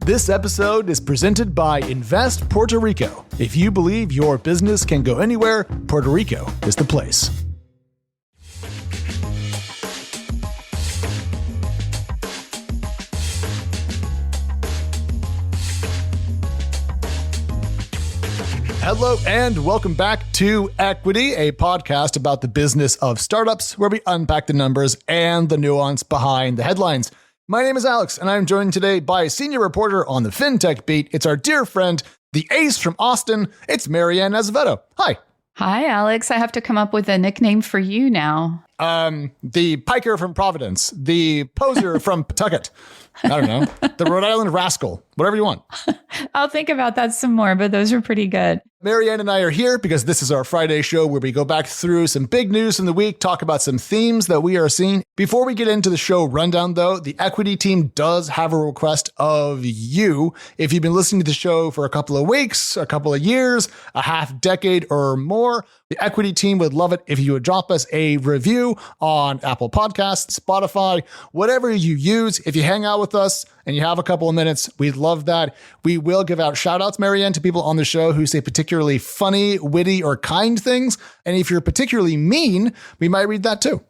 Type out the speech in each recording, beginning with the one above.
This episode is presented by Invest Puerto Rico. If you believe your business can go anywhere, Puerto Rico is the place. Hello and welcome back to Equity, a podcast about the business of startups where we unpack the numbers and the nuance behind the headlines. My name is Alex, and I'm joined today by a senior reporter on the FinTech beat. It's our dear friend, the ace from Austin. It's Marianne Azevedo. Hi. Hi, Alex. I have to come up with a nickname for you now. The piker from Providence, the poser from Pawtucket. I don't know. The Rhode Island rascal, whatever you want. I'll think about that some more, but those are pretty good. Marianne and I are here because this is our Friday show where we go back through some big news from the week, talk about some themes that we are seeing. Before we get into the show rundown, though, the Equity team does have a request of you. If you've been listening to the show for a couple of weeks, a couple of years, a half decade or more, the Equity team would love it if you would drop us a review on Apple Podcasts, Spotify, whatever you use. If you hang out with us and you have a couple of minutes, we'd love that. We will give out shout outs, Marianne, to people on the show who say particularly funny, witty, or kind things. And if you're particularly mean, we might read that too.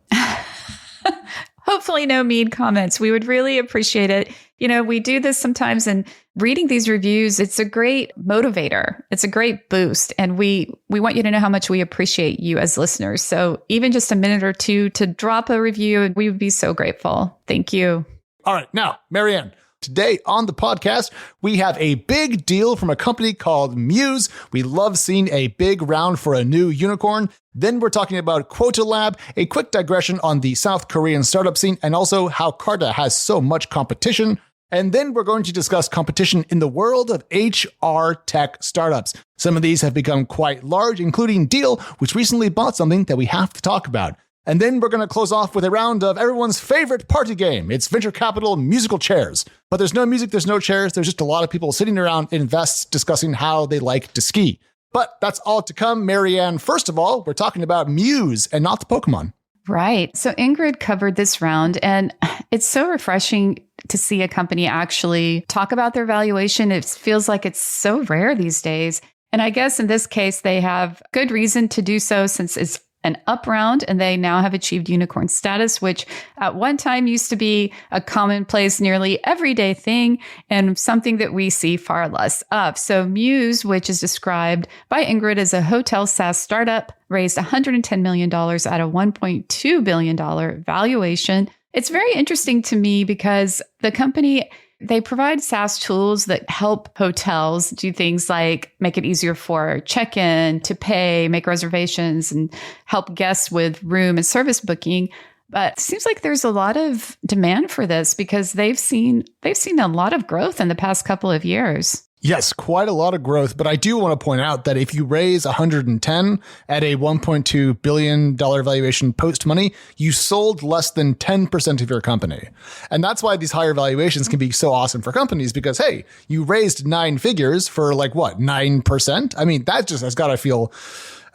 Hopefully no mean comments. We would really appreciate it. You know, we do this sometimes, and reading these reviews, it's a great motivator. It's a great boost. And we want you to know how much we appreciate you as listeners. So even just a minute or two to drop a review, we would be so grateful. Thank you. All right. Now, Marianne, today on the podcast, we have a big deal from a company called Muse. We love seeing a big round for a new unicorn. Then we're talking about Quota Lab, a quick digression on the South Korean startup scene, and also how Carta has so much competition. And then we're going to discuss competition in the world of HR tech startups. Some of these have become quite large, including Deel, which recently bought something that we have to talk about. And then we're going to close off with a round of everyone's favorite party game. It's venture capital musical chairs. But there's no music, there's no chairs. There's just a lot of people sitting around in vests discussing how they like to ski. But that's all to come. Marianne, first of all, we're talking about Muse and not the Pokemon. Right. So Ingrid covered this round, and it's so refreshing to see a company actually talk about their valuation. It feels like it's so rare these days. And I guess in this case, they have good reason to do so since it's an up round, and they now have achieved unicorn status, which at one time used to be a commonplace, nearly everyday thing, and something that we see far less of. So Muse, which is described by Ingrid as a hotel SaaS startup, raised $110 million at a $1.2 billion valuation. It's very interesting to me because the company, they provide SaaS tools that help hotels do things like make it easier for check-in, to pay, make reservations, and help guests with room and service booking. But it seems like there's a lot of demand for this because they've seen a lot of growth in the past couple of years. Yes, quite a lot of growth. But I do want to point out that if you raise 110 at a $1.2 billion valuation post money, you sold less than 10% of your company. And that's why these higher valuations can be so awesome for companies because, hey, you raised 9 figures for like what, 9%? I mean, that just has got to feel,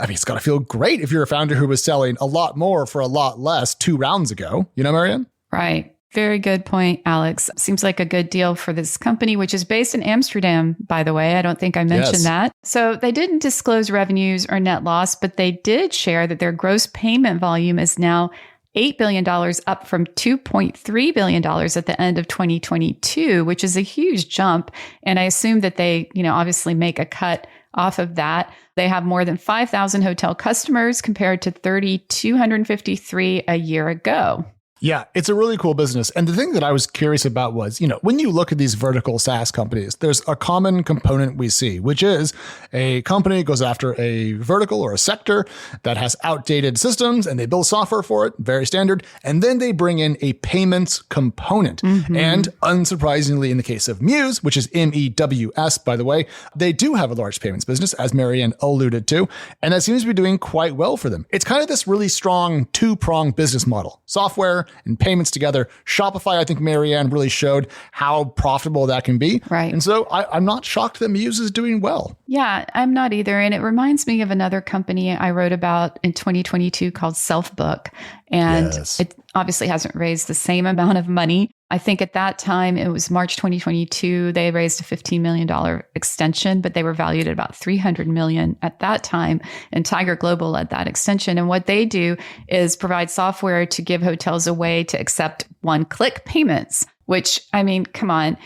it's got to feel great if you're a founder who was selling a lot more for a lot less 2 rounds ago. You know, Marianne? Right. Very good point, Alex. Seems like a good deal for this company, which is based in Amsterdam, by the way. I don't think I mentioned that. So they didn't disclose revenues or net loss, but they did share that their gross payment volume is now $8 billion, up from $2.3 billion at the end of 2022, which is a huge jump. And I assume that they, obviously make a cut off of that. They have more than 5,000 hotel customers compared to 3,253 a year ago. Yeah, it's a really cool business. And the thing that I was curious about was, when you look at these vertical SaaS companies, there's a common component we see, which is a company goes after a vertical or a sector that has outdated systems and they build software for it, very standard. And then they bring in a payments component. Mm-hmm. And unsurprisingly, in the case of Muse, which is MEWS, by the way, they do have a large payments business, as Marianne alluded to. And that seems to be doing quite well for them. It's kind of this really strong 2-pronged business model, software and payments together. Shopify, I think Marianne really showed how profitable that can be. Right. And so I'm not shocked that Muse is doing well. Yeah, I'm not either. And it reminds me of another company I wrote about in 2022 called Selfbook. And It obviously hasn't raised the same amount of money. I think at that time, it was March 2022, they raised a $15 million extension, but they were valued at about $300 million at that time. And Tiger Global led that extension. And what they do is provide software to give hotels a way to accept one-click payments, which, I mean, come on.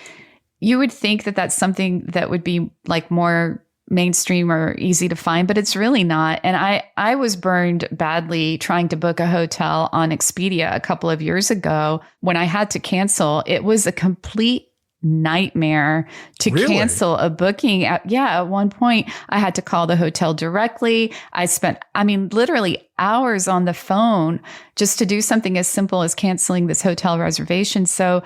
You would think that that's something that would be like more mainstream or easy to find, but it's really not. And I was burned badly trying to book a hotel on Expedia a couple of years ago. When I had to cancel, it was a complete nightmare to cancel a booking. At one point, I had to call the hotel directly. I spent, literally hours on the phone just to do something as simple as canceling this hotel reservation. So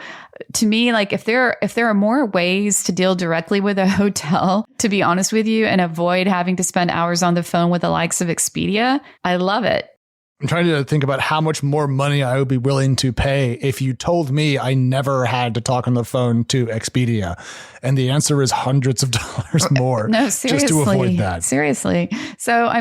to me, like if there are more ways to deal directly with a hotel, to be honest with you, and avoid having to spend hours on the phone with the likes of Expedia, I love it. I'm trying to think about how much more money I would be willing to pay if you told me I never had to talk on the phone to Expedia. And the answer is hundreds of dollars more. No, seriously. Just to avoid that. Seriously. So,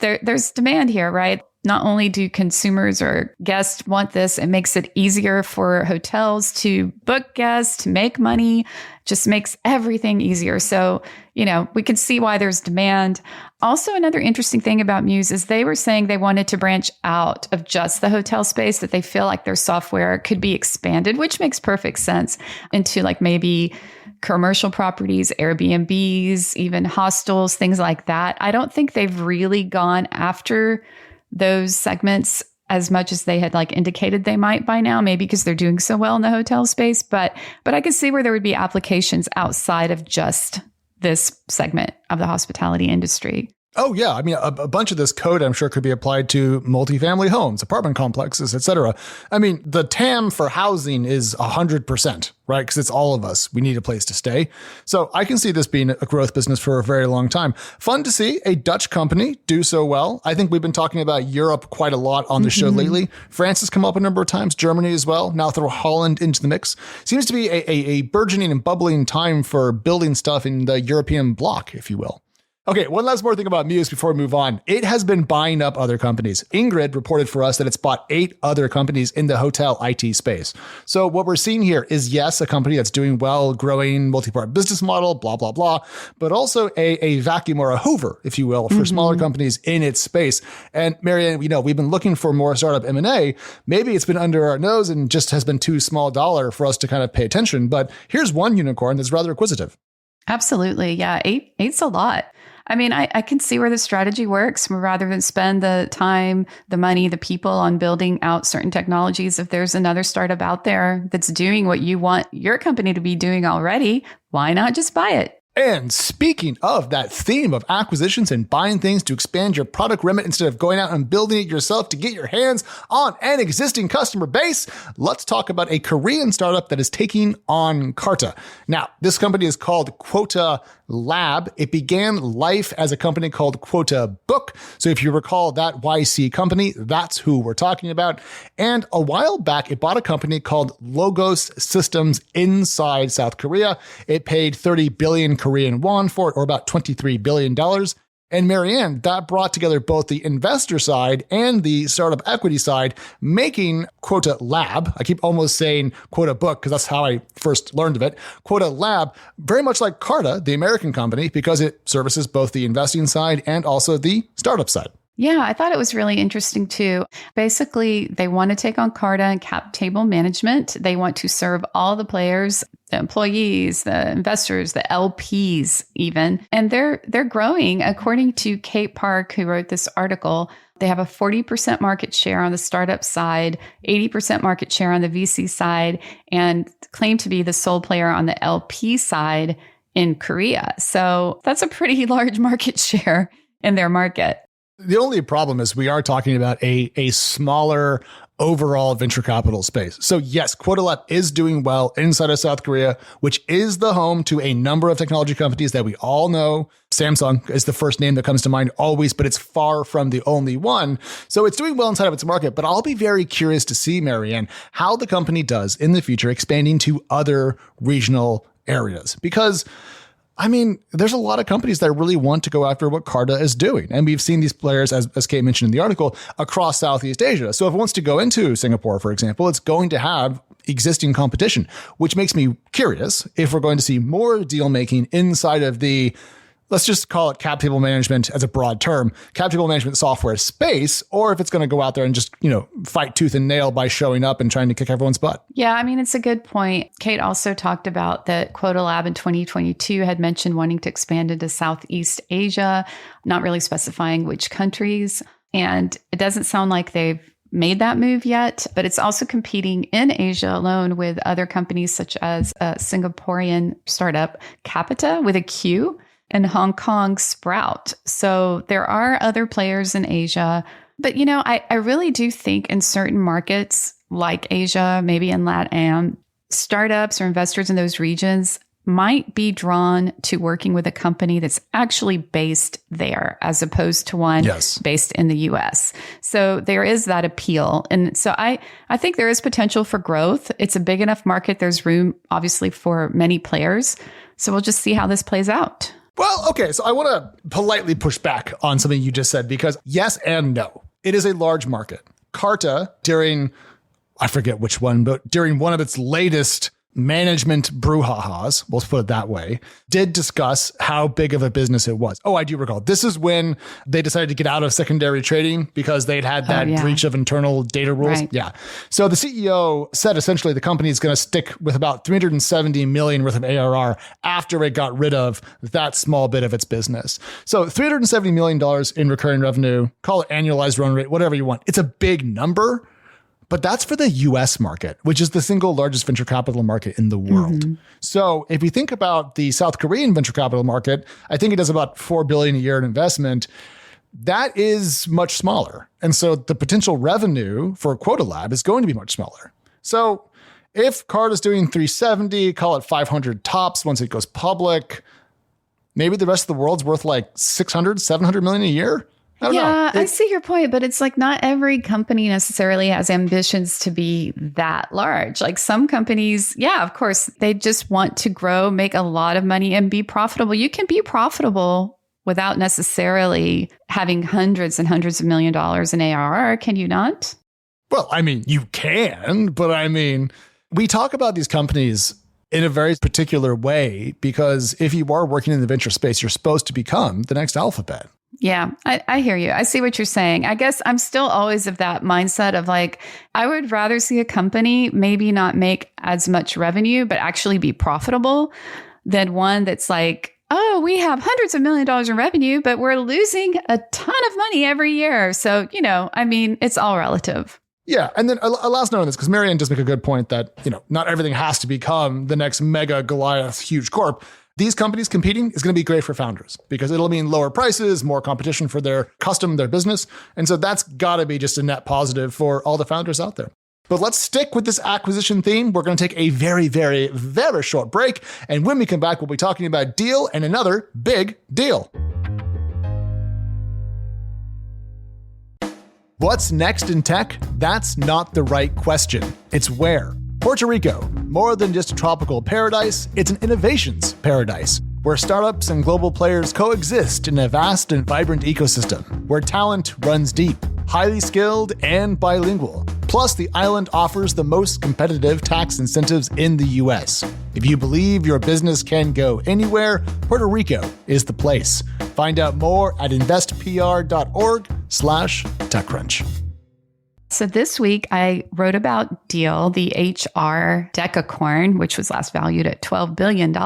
there's demand here, right? Not only do consumers or guests want this, it makes it easier for hotels to book guests, to make money, just makes everything easier. So, we can see why there's demand. Also, another interesting thing about Muse is they were saying they wanted to branch out of just the hotel space, that they feel like their software could be expanded, which makes perfect sense, into like maybe commercial properties, Airbnbs, even hostels, things like that. I don't think they've really gone after those segments as much as they had like indicated they might by now, maybe because they're doing so well in the hotel space. But I could see where there would be applications outside of just this segment of the hospitality industry. Oh, yeah. A bunch of this code, I'm sure, could be applied to multifamily homes, apartment complexes, et cetera. The TAM for housing is 100%, right? Because it's all of us. We need a place to stay. So I can see this being a growth business for a very long time. Fun to see a Dutch company do so well. I think we've been talking about Europe quite a lot on the show lately. France has come up a number of times, Germany as well. Now throw Holland into the mix. Seems to be a burgeoning and bubbling time for building stuff in the European bloc, if you will. Okay, one last more thing about Muse before we move on. It has been buying up other companies. Ingrid reported for us that it's bought 8 other companies in the hotel IT space. So what we're seeing here is, yes, a company that's doing well, growing, multi-part business model, blah, blah, blah, but also a vacuum or a Hoover, if you will, for smaller companies in its space. And Marianne, we've been looking for more startup M&A. Maybe it's been under our nose and just has been too small dollar for us to kind of pay attention. But here's one unicorn that's rather acquisitive. Absolutely. Yeah. Eight's a lot. I can see where the strategy works. Rather than spend the time, the money, the people on building out certain technologies, if there's another startup out there that's doing what you want your company to be doing already, why not just buy it? And speaking of that theme of acquisitions and buying things to expand your product remit instead of going out and building it yourself to get your hands on an existing customer base, let's talk about a Korean startup that is taking on Carta. Now, this company is called Quota Lab. It began life as a company called Quota Book. So if you recall that YC company, that's who we're talking about. And a while back, it bought a company called Logos Systems inside South Korea. It paid 30 billion Korean won for it, or about $23 billion. And Marianne, that brought together both the investor side and the startup equity side, making Quota Lab, I keep almost saying Quota Book because that's how I first learned of it, Quota Lab, very much like Carta, the American company, because it services both the investing side and also the startup side. Yeah, I thought it was really interesting too. Basically, they want to take on Carta and cap table management. They want to serve all the players, the employees, the investors, the LPs even. And they're growing. According to Kate Park, who wrote this article, they have a 40% market share on the startup side, 80% market share on the VC side, and claim to be the sole player on the LP side in Korea. So that's a pretty large market share in their market. The only problem is we are talking about a smaller overall venture capital space. So yes, Quota Lab is doing well inside of South Korea, which is the home to a number of technology companies that we all know. Samsung is the first name that comes to mind always, but it's far from the only one. So it's doing well inside of its market, but I'll be very curious to see, Marianne, how the company does in the future expanding to other regional areas. Because I mean, there's a lot of companies that really want to go after what Carta is doing. And we've seen these players, as Kate mentioned in the article, across Southeast Asia. So if it wants to go into Singapore, for example, it's going to have existing competition, which makes me curious if we're going to see more deal making inside of the, let's just call it cap table management as a broad term, cap table management software space, or if it's going to go out there and just, fight tooth and nail by showing up and trying to kick everyone's butt. Yeah, I mean, it's a good point. Kate also talked about that Quota Lab in 2022 had mentioned wanting to expand into Southeast Asia, not really specifying which countries. And it doesn't sound like they've made that move yet, but it's also competing in Asia alone with other companies such as a Singaporean startup, Capita with a Q, and Hong Kong Sprout. So there are other players in Asia. But, I really do think in certain markets like Asia, maybe in LATAM, startups or investors in those regions might be drawn to working with a company that's actually based there as opposed to one based in the US. So there is that appeal. And so I think there is potential for growth. It's a big enough market. There's room, obviously, for many players. So we'll just see how this plays out. Well, okay, so I want to politely push back on something you just said, because yes and no. It is a large market. Carta, I forget which one, but during one of its latest management brouhahas, we'll put it that way, did discuss how big of a business it was. Oh, I do recall. This is when they decided to get out of secondary trading because they'd had that breach of internal data rules. Right. Yeah. So the CEO said essentially the company is going to stick with about $370 million worth of ARR after it got rid of that small bit of its business. So $370 million in recurring revenue, call it annualized run rate, whatever you want. It's a big number. But that's for the US market, which is the single largest venture capital market in the world. Mm-hmm. So if we think about the South Korean venture capital market, I think it does about $4 billion a year in investment. That is much smaller. And so the potential revenue for Quota Lab is going to be much smaller. So if Carta is doing 370, call it 500 tops once it goes public, maybe the rest of the world's worth like 600, 700 million a year. I don't know. I see your point, but it's like not every company necessarily has ambitions to be that large. Like some companies, of course, they just want to grow, make a lot of money and be profitable. You can be profitable without necessarily having hundreds and hundreds of $1 million in ARR, can you not? Well, I mean, you can, but I mean, we talk about these companies in a very particular way because if you are working in the venture space, you're supposed to become the next Alphabet. Yeah, I hear you. I see what you're saying. I guess I'm still always of that mindset of like, I would rather see a company maybe not make as much revenue, but actually be profitable than one that's like, oh, we have hundreds of $1 million in revenue, but we're losing a ton of money every year. So, I mean, it's all relative. Yeah. And then a last note on this, because Marianne does make a good point that, not everything has to become the next Mega Goliath huge corp. These companies competing is going to be great for founders because it'll mean lower prices, more competition for their business. And so that's got to be just a net positive for all the founders out there. But let's stick with this acquisition theme. We're going to take a very, very, very short break. And when we come back, we'll be talking about Deel and another big deal. What's next in tech? That's not the right question. It's where. Puerto Rico, more than just a tropical paradise, it's an innovations paradise, where startups and global players coexist in a vast and vibrant ecosystem, where talent runs deep, highly skilled and bilingual. Plus, the island offers the most competitive tax incentives in the US. If you believe your business can go anywhere, Puerto Rico is the place. Find out more at investpr.org/TechCrunch. So this week, I wrote about Deel, the HR decacorn, which was last valued at $12 billion,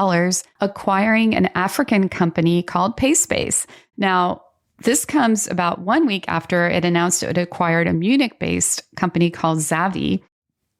acquiring an African company called PaySpace. Now, this comes about 1 week after it announced it acquired a Munich-based company called Zavi.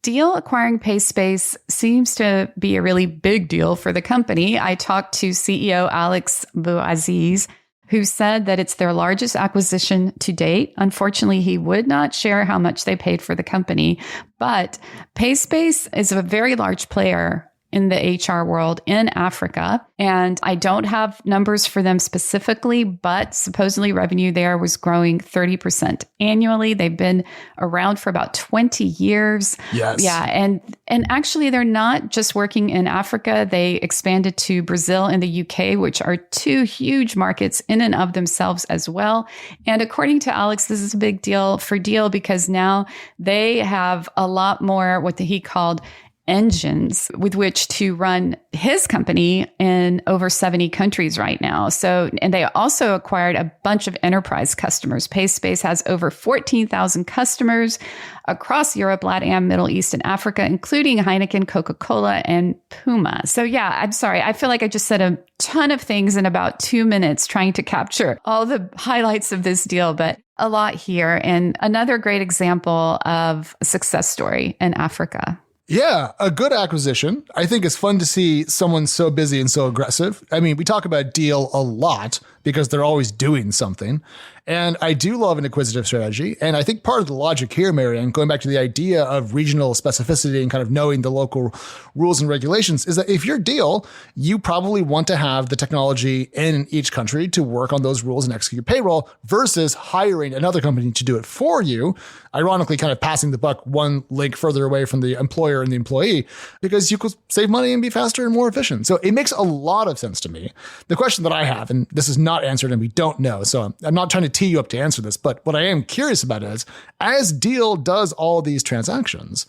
Deel acquiring PaySpace seems to be a really big deal for the company. I talked to CEO Alex Bouaziz, who said that it's their largest acquisition to date. Unfortunately, he would not share how much they paid for the company, but PaySpace is a very large player in the HR world in Africa. And I don't have numbers for them specifically, but supposedly revenue there was growing 30% annually. They've been around for about 20 years. Yes. Yeah. And actually, they're not just working in Africa. They expanded to Brazil and the UK, which are two huge markets in and of themselves as well. And according to Alex, this is a big deal for Deel because now they have a lot more what he called engines with which to run his company in over 70 countries right now. So, and they also acquired a bunch of enterprise customers. PaySpace has over 14,000 customers across Europe, LATAM, Middle East, and Africa, including Heineken, Coca-Cola, and Puma. So yeah, I'm sorry. I feel like I just said a ton of things in about 2 minutes trying to capture all the highlights of this deal, but a lot here. And another great example of a success story in Africa. Yeah, a good acquisition. I think it's fun to see someone so busy and so aggressive. I mean, we talk about Deel a lot because they're always doing something. And I do love an acquisitive strategy. And I think part of the logic here, Marianne, going back to the idea of regional specificity and kind of knowing the local rules and regulations, is that if you're Deel, you probably want to have the technology in each country to work on those rules and execute payroll versus hiring another company to do it for you, ironically kind of passing the buck one link further away from the employer and the employee, because you could save money and be faster and more efficient. So it makes a lot of sense to me. The question that I have, and this is not answered and we don't know, so I'm not trying to tee you up to answer this, but what I am curious about is, as Deel does all these transactions,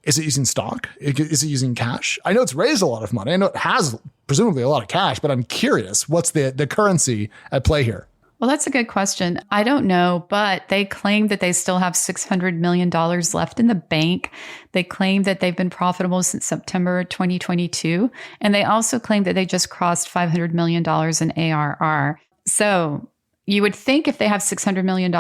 is it using stock? Is it using cash? I know it's raised a lot of money. I know it has presumably a lot of cash, but I'm curious, what's the currency at play here? Well, that's a good question. I don't know, but they claim that they still have $600 million left in the bank. They claim that they've been profitable since September 2022. And they also claim that they just crossed $500 million in ARR. So you would think if they have $600 million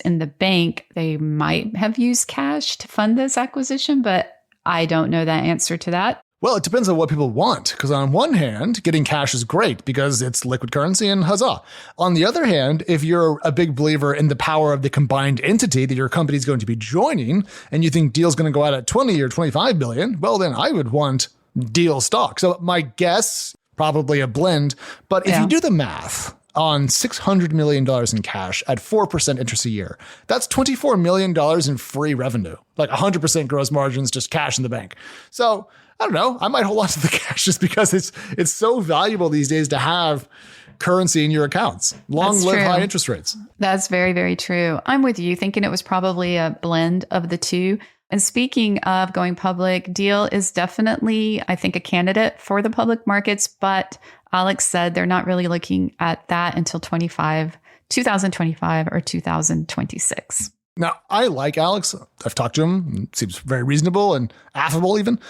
in the bank, they might have used cash to fund this acquisition, but I don't know the answer to that. Well, it depends on what people want, because on one hand, getting cash is great because it's liquid currency and huzzah. On the other hand, if you're a big believer in the power of the combined entity that your company is going to be joining, and you think Deel's going to go out at 20 or 25 billion, well, then I would want Deel stock. So my guess, probably a blend. But if you do the math on $600 million in cash at 4% interest a year, that's $24 million in free revenue, like 100% gross margins, just cash in the bank. So I don't know. I might hold on to the cash just because it's so valuable these days to have currency in your accounts. Long live high interest rates. That's very, very true. I'm with you, thinking it was probably a blend of the two. And speaking of going public, Deel is definitely, I think, a candidate for the public markets, but Alex said they're not really looking at that until 2025 or 2026. Now, I like Alex. I've talked to him. Seems very reasonable and affable even.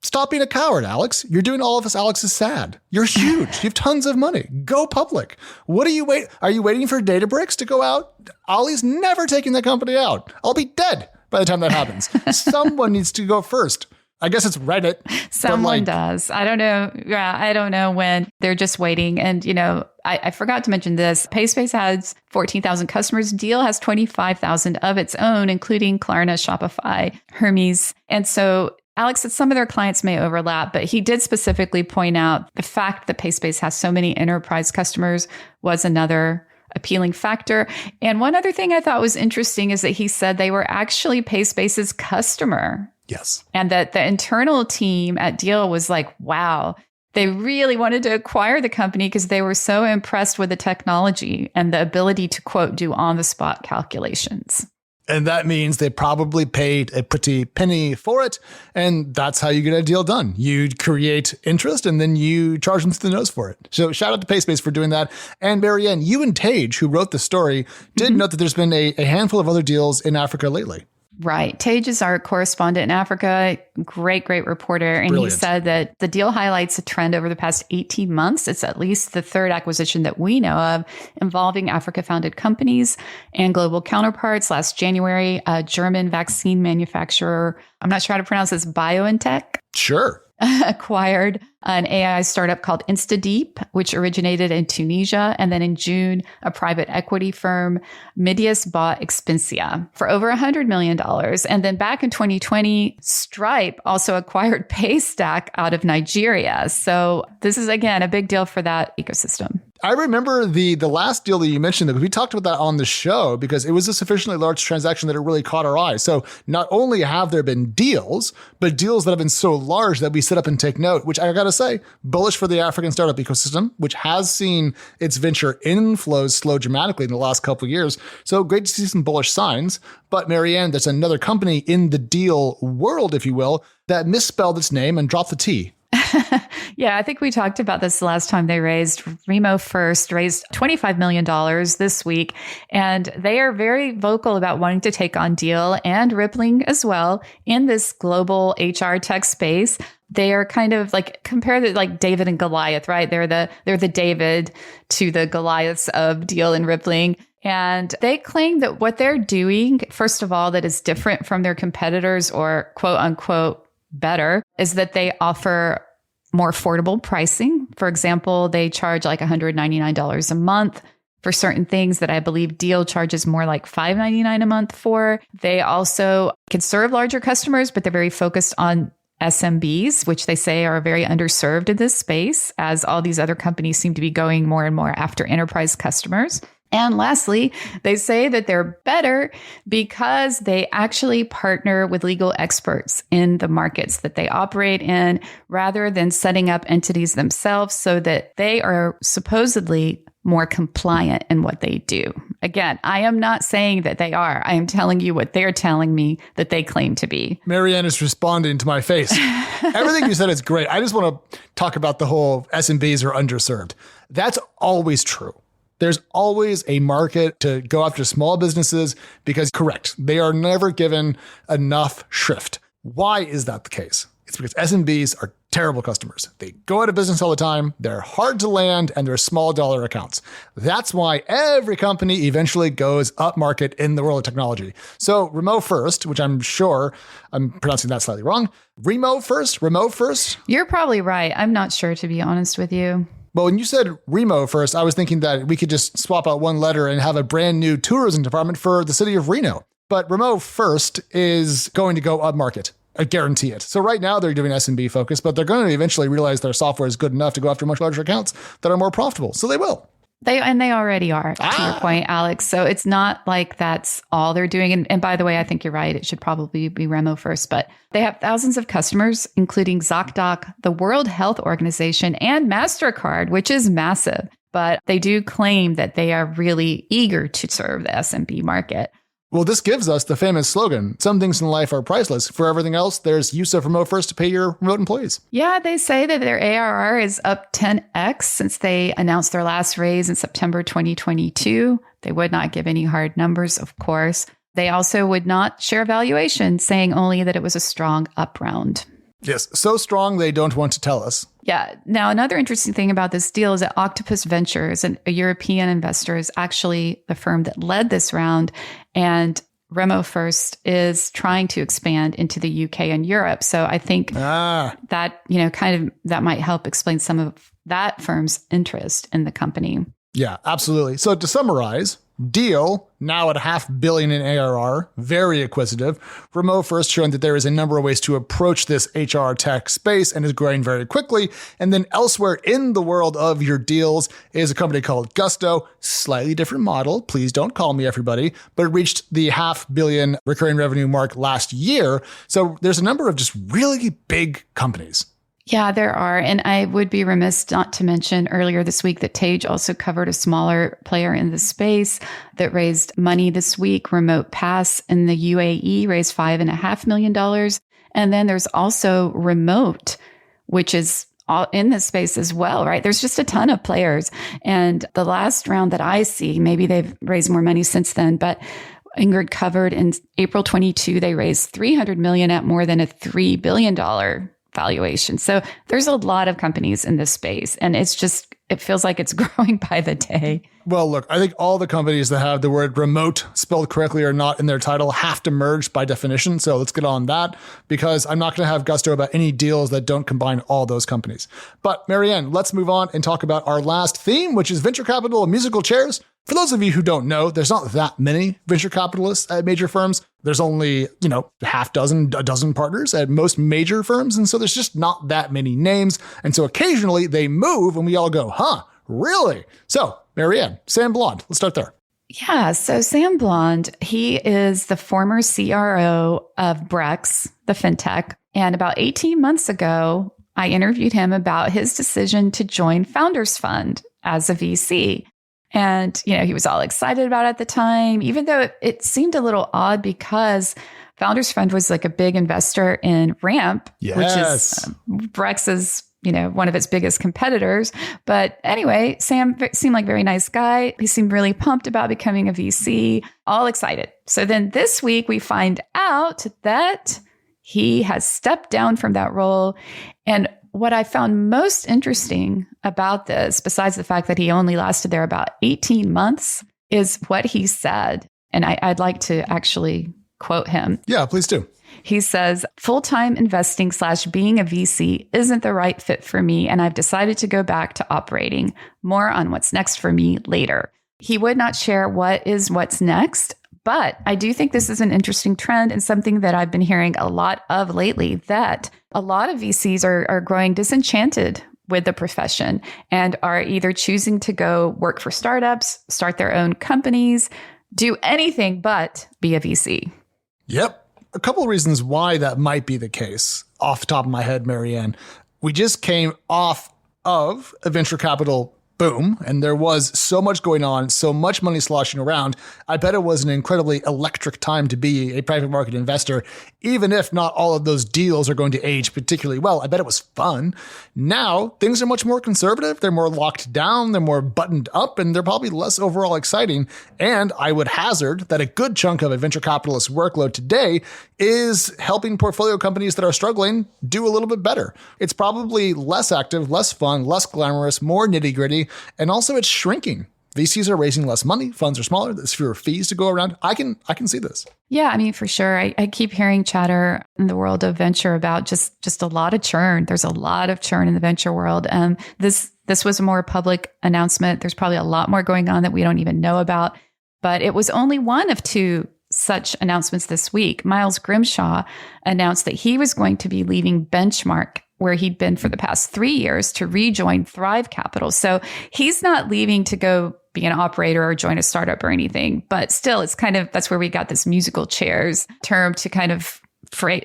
Stop being a coward, Alex. You're doing all of us Alex's sad. You're huge. You have tons of money. Go public. What are you waiting? Are you waiting for Databricks to go out? Ollie's never taking the company out. I'll be dead by the time that happens. Someone needs to go first. I guess it's Reddit. Someone does. I don't know. Yeah, I don't know when. They're just waiting. And, you know, I forgot to mention this. PaySpace has 14,000 customers. Deel has 25,000 of its own, including Klarna, Shopify, Hermes. And so Alex said some of their clients may overlap, but he did specifically point out the fact that PaySpace has so many enterprise customers was another appealing factor. And one other thing I thought was interesting is that he said they were actually PaySpace's customer. Yes. And that the internal team at Deel was like, wow, they really wanted to acquire the company because they were so impressed with the technology and the ability to, quote, do on-the-spot calculations. And that means they probably paid a pretty penny for it. And that's how you get a deal done. You create interest and then you charge them to the nose for it. So shout out to PaySpace for doing that. And Marianne, you and Tage, who wrote the story, did note that there's been a handful of other deals in Africa lately. Right. Tage is our correspondent in Africa. Great reporter. And Brilliant. He said that the deal highlights a trend over the past 18 months. It's at least the third acquisition that we know of involving Africa-founded companies and global counterparts. Last January, a German vaccine manufacturer, I'm not sure how to pronounce this, BioNTech. Sure. acquired an AI startup called InstaDeep, which originated in Tunisia. And then in June, a private equity firm, Midias, bought Expensia for over $100 million. And then back in 2020, Stripe also acquired Paystack out of Nigeria. So this is, again, a big deal for that ecosystem. I remember the last deal that you mentioned, because we talked about that on the show, because it was a sufficiently large transaction that it really caught our eye. So not only have there been deals, but deals that have been so large that we sit up and take note, which I got to say, bullish for the African startup ecosystem, which has seen its venture inflows slow dramatically in the last couple of years. So great to see some bullish signs. But Marianne, there's another company in the Deel world, if you will, that misspelled its name and dropped the T. Yeah, I think we talked about this last time they raised. Remo First raised $25 million this week, and they are very vocal about wanting to take on Deel and Rippling as well in this global HR tech space. They are kind of like, compare it like David and Goliath, right? They're the David to the Goliaths of Deel and Rippling. And they claim that what they're doing, first of all, that is different from their competitors or quote unquote better, is that they offer more affordable pricing. For example, they charge like $199 a month for certain things that I believe Deel charges more like $599 a month for. They also can serve larger customers, but they're very focused on SMBs, which they say are very underserved in this space, as all these other companies seem to be going more and more after enterprise customers. And lastly, they say that they're better because they actually partner with legal experts in the markets that they operate in, rather than setting up entities themselves, so that they are supposedly more compliant in what they do. Again, I am not saying that they are. I am telling you what they're telling me that they claim to be. Marianne is responding to my face. Everything you said is great. I just want to talk about the whole SMBs are underserved. That's always true. There's always a market to go after small businesses because, correct, they are never given enough shrift. Why is that the case? It's because SMBs are terrible customers. They go out of business all the time. They're hard to land and they're small dollar accounts. That's why every company eventually goes up market in the world of technology. So Remo First, which I'm sure I'm pronouncing that slightly wrong. Remo First? You're probably right. I'm not sure, to be honest with you. Well, when you said Remo First, I was thinking that we could just swap out one letter and have a brand new tourism department for the city of Reno. But Remo First is going to go up market. I guarantee it. So right now they're doing SMB focus, but they're going to eventually realize their software is good enough to go after much larger accounts that are more profitable. So they will. They already are, to your point, Alex. So it's not like that's all they're doing. And by the way, I think you're right. It should probably be Remo First. But they have thousands of customers, including ZocDoc, the World Health Organization, and MasterCard, which is massive. But they do claim that they are really eager to serve the SMB market. Well, this gives us the famous slogan, some things in life are priceless. For everything else, there's use of Remo First to pay your remote employees. Yeah, they say that their ARR is up 10x since they announced their last raise in September 2022. They would not give any hard numbers, of course. They also would not share valuation, saying only that it was a strong up round. Yes, so strong they don't want to tell us. Yeah. Now, another interesting thing about this deal is that Octopus Ventures, a European investor, is actually the firm that led this round. And Remo First is trying to expand into the UK and Europe. So I think that, that might help explain some of that firm's interest in the company. Yeah, absolutely. So to summarize, Deel, now at $500 million in ARR, very acquisitive. Remo First showing that there is a number of ways to approach this HR tech space and is growing very quickly. And then elsewhere in the world of your deals is a company called Gusto, slightly different model. Please don't call me everybody, but it reached the $500 million recurring revenue mark last year. So there's a number of just really big companies. Yeah, there are. And I would be remiss not to mention earlier this week that Tage also covered a smaller player in the space that raised money this week. Remote Pass in the UAE raised $5.5 million. And then there's also Remote, which is all in this space as well, right? There's just a ton of players. And the last round that I see, maybe they've raised more money since then, but Ingrid covered in April 22, they raised $300 million at more than a $3 billion valuation. So there's a lot of companies in this space, and it's just it feels like it's growing by the day. Well, look, I think all the companies that have the word remote spelled correctly or not in their title have to merge by definition. So let's get on that, because I'm not going to have gusto about any deals that don't combine all those companies. But Marianne, let's move on and talk about our last theme, which is venture capital and musical chairs. For those of you who don't know, there's not that many venture capitalists at major firms. There's only, a dozen partners at most major firms. And so there's just not that many names. And so occasionally they move and we all go, huh, really? So Marianne, Sam Blond, let's start there. Yeah. So Sam Blond, he is the former CRO of Brex, the fintech. And about 18 months ago, I interviewed him about his decision to join Founders Fund as a VC. And, he was all excited about it at the time, even though it seemed a little odd because Founders Fund was like a big investor in Ramp, which is Brex's, one of its biggest competitors. But anyway, Sam seemed like a very nice guy. He seemed really pumped about becoming a VC, all excited. So then this week we find out that he has stepped down from that role. And what I found most interesting about this, besides the fact that he only lasted there about 18 months, is what he said. And I'd like to actually quote him. Yeah, please do. He says, full-time investing / being a VC isn't the right fit for me, and I've decided to go back to operating. More on what's next for me later. He would not share what's next, but I do think this is an interesting trend and something that I've been hearing a lot of lately, that a lot of VCs are growing disenchanted with the profession and are either choosing to go work for startups, start their own companies, do anything but be a VC. Yep. A couple of reasons why that might be the case. Off the top of my head, Marianne, we just came off of a venture capital boom, and there was so much going on, so much money sloshing around. I bet it was an incredibly electric time to be a private market investor, even if not all of those deals are going to age particularly well. I bet it was fun. Now, things are much more conservative. They're more locked down. They're more buttoned up, and they're probably less overall exciting. And I would hazard that a good chunk of a venture capitalist workload today is helping portfolio companies that are struggling do a little bit better. It's probably less active, less fun, less glamorous, more nitty-gritty, and also it's shrinking. VCs are raising less money, funds are smaller, there's fewer fees to go around. I can see this. Yeah, I mean, for sure. I keep hearing chatter in the world of venture about just a lot of churn. There's a lot of churn in the venture world. This was a more public announcement. There's probably a lot more going on that we don't even know about, but it was only one of two such announcements this week. Miles Grimshaw announced that he was going to be leaving Benchmark, where he'd been for the past 3 years, to rejoin Thrive Capital. So he's not leaving to go be an operator or join a startup or anything, but still it's kind of, that's where we got this musical chairs term to kind of coin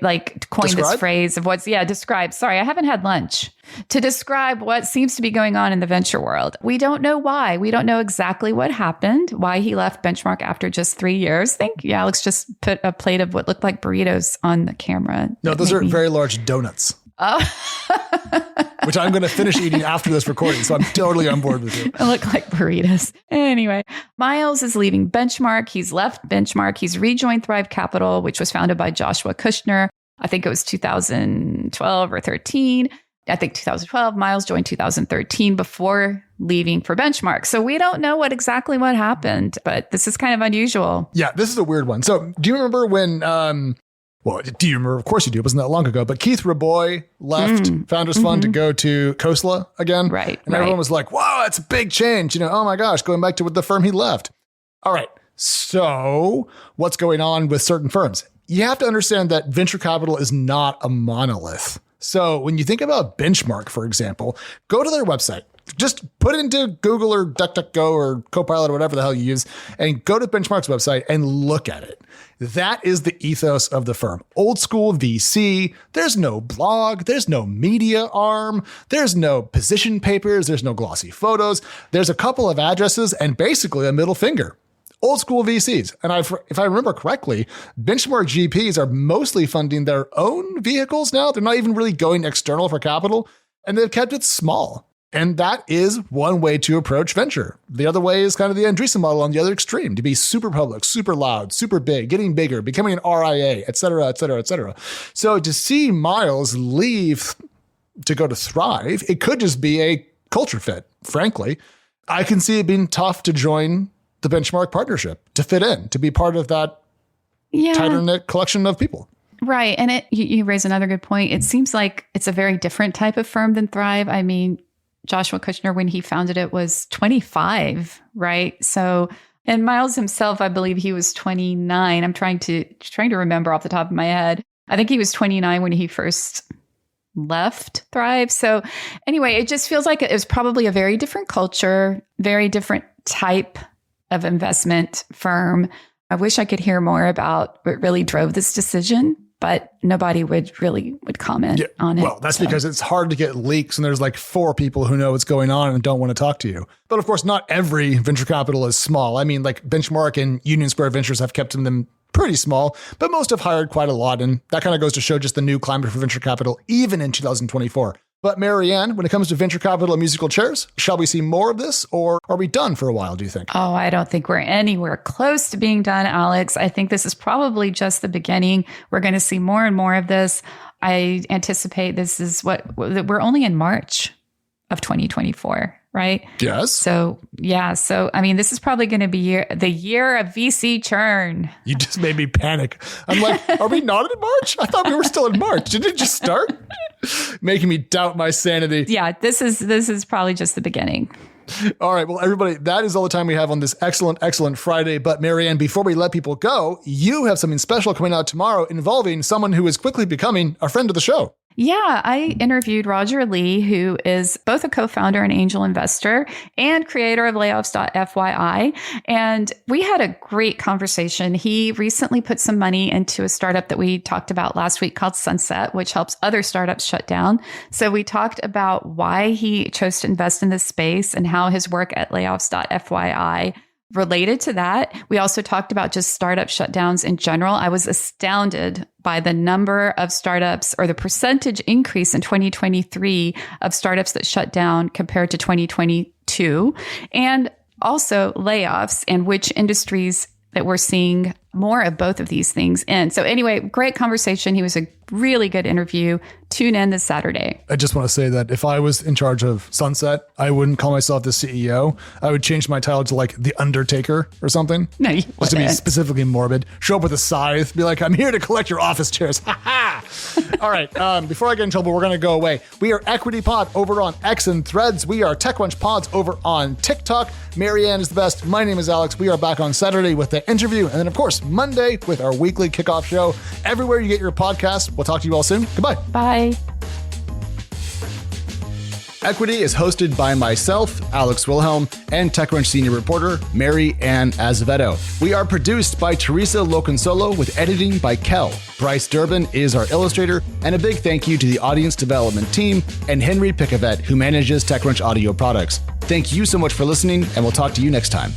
this phrase of describe. Sorry, I haven't had lunch. To describe what seems to be going on in the venture world. We don't know why. We don't know exactly what happened, why he left Benchmark after just 3 years. I think Alex just put a plate of what looked like burritos on the camera. No, those are very large donuts. Oh. Which I'm going to finish eating after this recording. So I'm totally on board with you. They look like burritos. Anyway, Miles is leaving Benchmark. He's left Benchmark. He's rejoined Thrive Capital, which was founded by Joshua Kushner. I think it was 2012 or 13. I think 2012. Miles joined 2013 before leaving for Benchmark. So we don't know what happened, but this is kind of unusual. Yeah, this is a weird one. So do you remember when... Well, do you remember? Of course you do. It wasn't that long ago. But Keith Raboy left Founders Fund to go to Khosla again. Right. And everyone was like, wow, that's a big change. Oh my gosh, going back to the firm he left. All right. So what's going on with certain firms? You have to understand that venture capital is not a monolith. So when you think about Benchmark, for example, go to their website. Just put it into Google or DuckDuckGo or Copilot or whatever the hell you use and go to Benchmark's website and look at it. That is the ethos of the firm. Old school VC. There's no blog. There's no media arm. There's no position papers. There's no glossy photos. There's a couple of addresses and basically a middle finger. Old school VCs. And if I remember correctly, Benchmark GPs are mostly funding their own vehicles now. They're not even really going external for capital, and they've kept it small. And that is one way to approach venture. The other way is kind of the Andreessen model on the other extreme, to be super public, super loud, super big, getting bigger, becoming an RIA, et cetera, et cetera, et cetera. So to see Miles leave to go to Thrive, it could just be a culture fit, frankly. I can see it being tough to join the Benchmark partnership, to fit in, to be part of that tighter knit collection of people. Right. And you raise another good point. It seems like it's a very different type of firm than Thrive. I mean, Joshua Kushner, when he founded it, was 25, right? So, and Miles himself, I believe he was 29. I'm trying to remember off the top of my head. I think he was 29 when he first left Thrive. So anyway, it just feels like it was probably a very different culture, very different type of investment firm. I wish I could hear more about what really drove this decision, but nobody would comment on it. Well, that's because it's hard to get leaks and there's like 4 people who know what's going on and don't want to talk to you. But of course, not every venture capital is small. I mean, like Benchmark and Union Square Ventures have kept them pretty small, but most have hired quite a lot. And that kind of goes to show just the new climate for venture capital, even in 2024. But Marianne, when it comes to venture capital and musical chairs, shall we see more of this, or are we done for a while, do you think? Oh, I don't think we're anywhere close to being done, Alex. I think this is probably just the beginning. We're going to see more and more of this. I anticipate this is we're only in March of 2024, right? Yes. So, yeah. So, I mean, this is probably going to be the year of VC churn. You just made me panic. I'm like, are we not in March? I thought we were still in March. Didn't it just start? Making me doubt my sanity. Yeah, this is probably just the beginning. All right. Well, everybody, that is all the time we have on this excellent Friday. But Marianne, before we let people go, you have something special coming out tomorrow involving someone who is quickly becoming a friend of the show. Yeah, I interviewed Roger Lee, who is both a co-founder and angel investor and creator of layoffs.fyi. And we had a great conversation. He recently put some money into a startup that we talked about last week called Sunset, which helps other startups shut down. So we talked about why he chose to invest in this space and how his work at layoffs.fyi related to that. We also talked about just startup shutdowns in general. I was astounded by the number of startups or the percentage increase in 2023 of startups that shut down compared to 2022, and also layoffs and which industries that we're seeing more of both of these things in. So anyway, great conversation. He was a really good interview. Tune in this Saturday. I just want to say that if I was in charge of Sunset, I wouldn't call myself the CEO. I would change my title to like the Undertaker or something. No, you just to be specifically morbid. Show up with a scythe. Be like, I'm here to collect your office chairs. Ha ha. All right. Before I get in trouble, we're going to go away. We are Equity Pod over on X and Threads. We are TechCrunch Pods over on TikTok. Marianne is the best. My name is Alex. We are back on Saturday with the interview. And then, of course, Monday with our weekly kickoff show. Everywhere you get your podcast. We'll talk to you all soon. Goodbye. Bye. Equity is hosted by myself, Alex Wilhelm, and TechCrunch senior reporter, Mary Ann Azevedo. We are produced by Teresa Loconsolo with editing by Kel. Bryce Durbin is our illustrator, and a big thank you to the audience development team and Henry Picavet, who manages TechCrunch audio products. Thank you so much for listening, and we'll talk to you next time.